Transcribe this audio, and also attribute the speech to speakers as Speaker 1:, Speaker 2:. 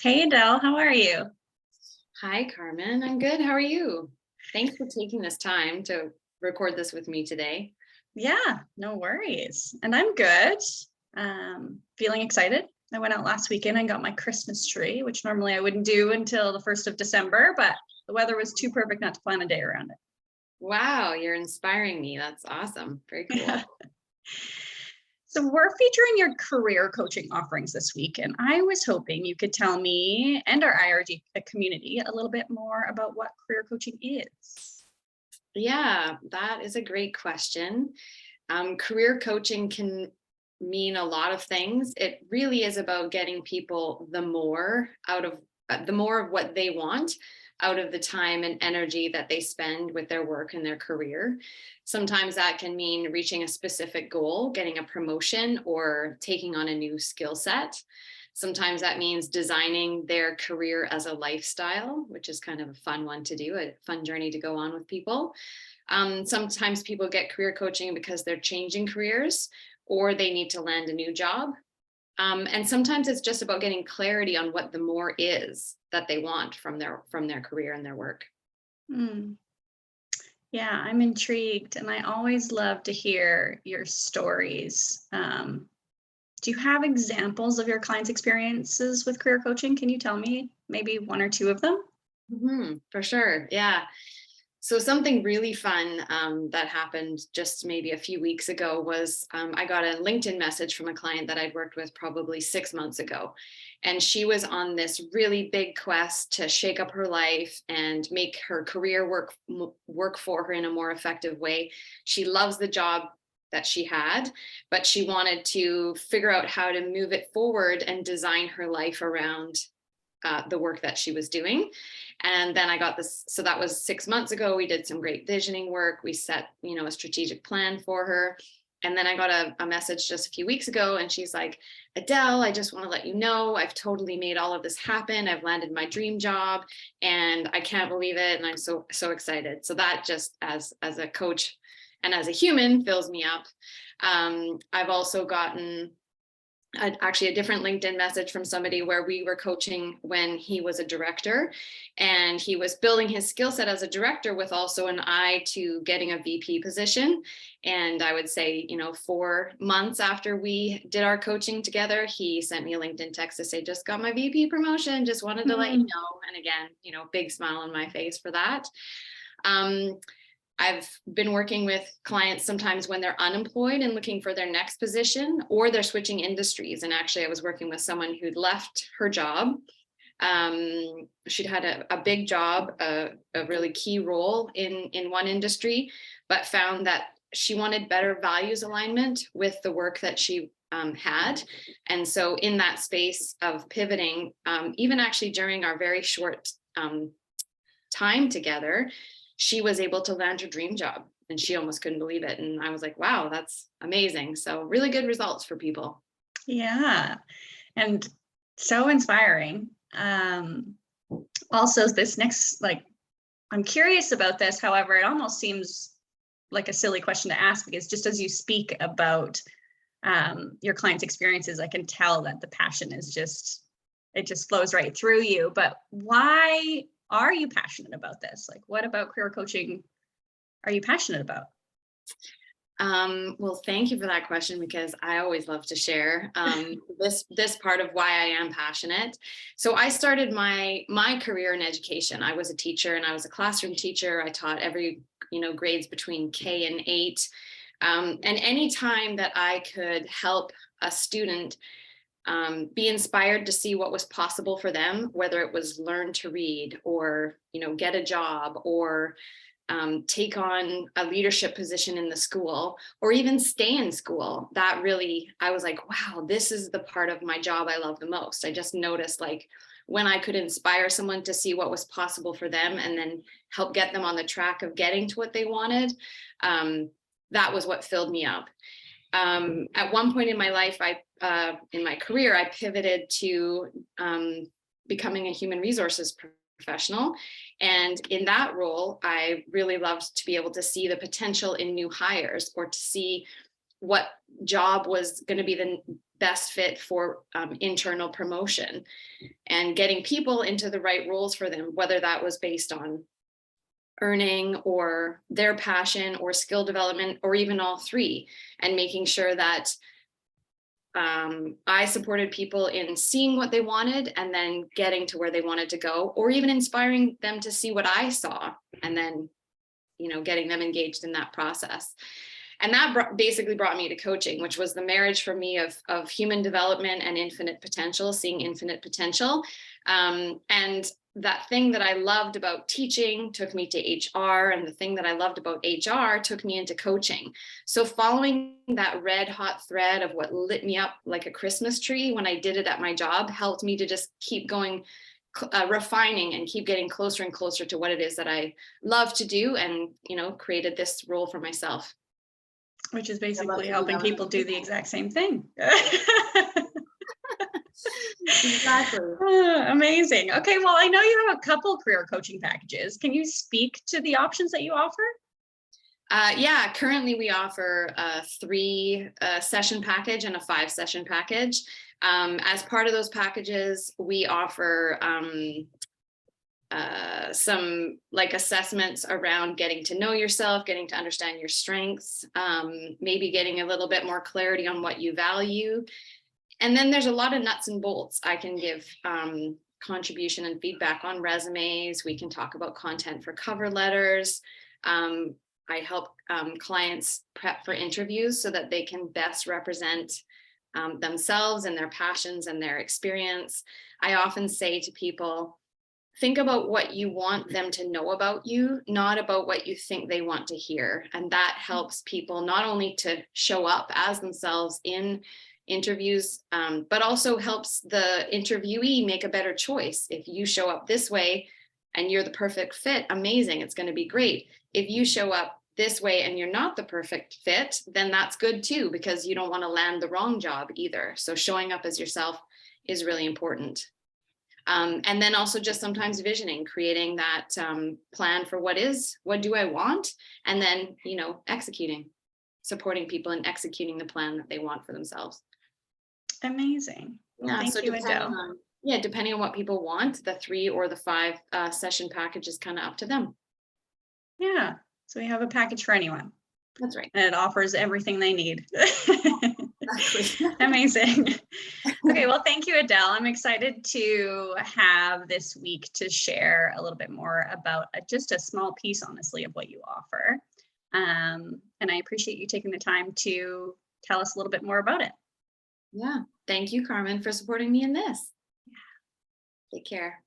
Speaker 1: Hey Adele, how are you?
Speaker 2: Hi, Carmen. I'm good. How are you? Thanks for taking this time to record this with me today.
Speaker 1: Yeah, no worries. And I'm good. Feeling excited. I went out last weekend and got my Christmas tree, which normally I wouldn't do until the 1st of December, but the weather was too perfect not to plan a day around
Speaker 2: Wow, you're inspiring me. That's awesome. Very
Speaker 1: it.
Speaker 2: cool.
Speaker 1: So we're featuring your career coaching offerings this week, and I was hoping you could tell me and our IRG community a little bit more about what career coaching is.
Speaker 2: Yeah, that is a great question. Career coaching can mean a lot of things. It really is about getting people the more of what they want out of the time and energy that they spend with their work and their career. Sometimes that can mean reaching a specific goal, getting a promotion, or taking on a new skill set. Sometimes that means designing their career as a lifestyle, which is kind of a fun one to do, a fun journey to go on with people. Sometimes people get career coaching because they're changing careers or they need to land a new job. And sometimes it's just about getting clarity on what the more is that they want from their career and their work.
Speaker 1: Hmm. Yeah, I'm intrigued, and I always love to hear your stories. Do you have examples of your clients' experiences with career coaching? Can you tell me maybe one or two of them?
Speaker 2: For sure. Yeah. So something really fun that happened just maybe a few weeks ago was I got a LinkedIn message from a client that I'd worked with probably 6 months ago. And she was on this really big quest to shake up her life and make her career work for her in a more effective way. She loves the job that she had, but she wanted to figure out how to move it forward and design her life around the work that she was doing. And then I got this. So that was 6 months ago. We did some great visioning work. We set, a strategic plan for her. And then I got a message just a few weeks ago, and she's like, Adele, I just want to let you know I've totally made all of this happen. I've landed my dream job, and I can't believe it. And I'm so excited. So that just as a coach and as a human fills me up. I've also gotten actually a different LinkedIn message from somebody where we were coaching when he was a director, and he was building his skill set as a director with also an eye to getting a VP position. And I would say, 4 months after we did our coaching together, he sent me a LinkedIn text to say, just got my VP promotion, just wanted to let you
Speaker 1: Hmm.
Speaker 2: know. And again, big smile on my face for that. Um, I've been working with clients sometimes when they're unemployed and looking for their next position, or they're switching industries. And actually, I was working with someone who'd left her job. She'd had a big job, a really key role in one industry, but found that she wanted better values alignment with the work that she had. And so, in that space of pivoting, even actually during our very short time together, she was able to land her dream job, and she almost couldn't believe it. And I was like, wow, that's amazing. So really good results for people.
Speaker 1: Yeah, and so inspiring. Also, this next, I'm curious about this. However, it almost seems like a silly question to ask because just as you speak about your clients' experiences, I can tell that the passion is it just flows right through you. But why are you passionate about this? Like, what about career coaching are you passionate about?
Speaker 2: Well, thank you for that question, because I always love to share this part of why I am passionate. So I started my career in education. I was a teacher, and I was a classroom teacher. I taught every grades between K and 8. And any time that I could help a student be inspired to see what was possible for them, whether it was learn to read, or get a job, or take on a leadership position in the school, or even stay in school, that really, I was like, wow, this is the part of my job I love the most. I just noticed, like, when I could inspire someone to see what was possible for them and then help get them on the track of getting to what they wanted, that was what filled me up. At one point in my life, in my career, I pivoted to becoming a human resources professional. And in that role, I really loved to be able to see the potential in new hires, or to see what job was going to be the best fit for internal promotion. and getting people into the right roles for them, whether that was based on earning or their passion or skill development, or even all three, and making sure that I supported people in seeing what they wanted and then getting to where they wanted to go, or even inspiring them to see what I saw and then, getting them engaged in that process. And that basically brought me to coaching, which was the marriage for me of human development and infinite potential, seeing infinite potential. And that thing that I loved about teaching took me to HR, and the thing that I loved about HR took me into coaching. So following that red hot thread of what lit me up like a Christmas tree when I did it at my job helped me to just keep going, refining and keep getting closer and closer to what it is that I love to do, and, created this role for myself.
Speaker 1: Which is basically helping people do the exact same thing.
Speaker 2: Exactly.
Speaker 1: Amazing. Okay, well, I know you have a couple career coaching packages. Can you speak to the options that you offer?
Speaker 2: Yeah, currently we offer a 3 session package and a 5 session package. As part of those packages, we offer some assessments around getting to know yourself, getting to understand your strengths, maybe getting a little bit more clarity on what you value. And then there's a lot of nuts and bolts. I can give contribution and feedback on resumes. We can talk about content for cover letters. I help clients prep for interviews so that they can best represent themselves and their passions and their experience. I often say to people, think about what you want them to know about you, not about what you think they want to hear. And that helps people not only to show up as themselves in interviews, but also helps the interviewee make a better choice. If you show up this way and you're the perfect fit, amazing, it's going to be great. If you show up this way and you're not the perfect fit, then that's good too, because you don't want to land the wrong job either. So showing up as yourself is really important. And then also just sometimes visioning, creating that plan for what do I want? And then, executing, supporting people in executing the plan that they want for themselves.
Speaker 1: Amazing.
Speaker 2: Yeah,
Speaker 1: Thank
Speaker 2: so
Speaker 1: you, Adele.
Speaker 2: depending on what people want, the 3 or the 5 session package is kind of up to them.
Speaker 1: Yeah, so we have a package for anyone.
Speaker 2: That's right.
Speaker 1: And it offers everything they need.
Speaker 2: Exactly.
Speaker 1: Amazing. Okay, well, thank you, Adele. I'm excited to have this week to share a little bit more about just a small piece, honestly, of what you offer. And I appreciate you taking the time to tell us a little bit more about it.
Speaker 2: Yeah. Thank you, Carmen, for supporting me in this. Take care.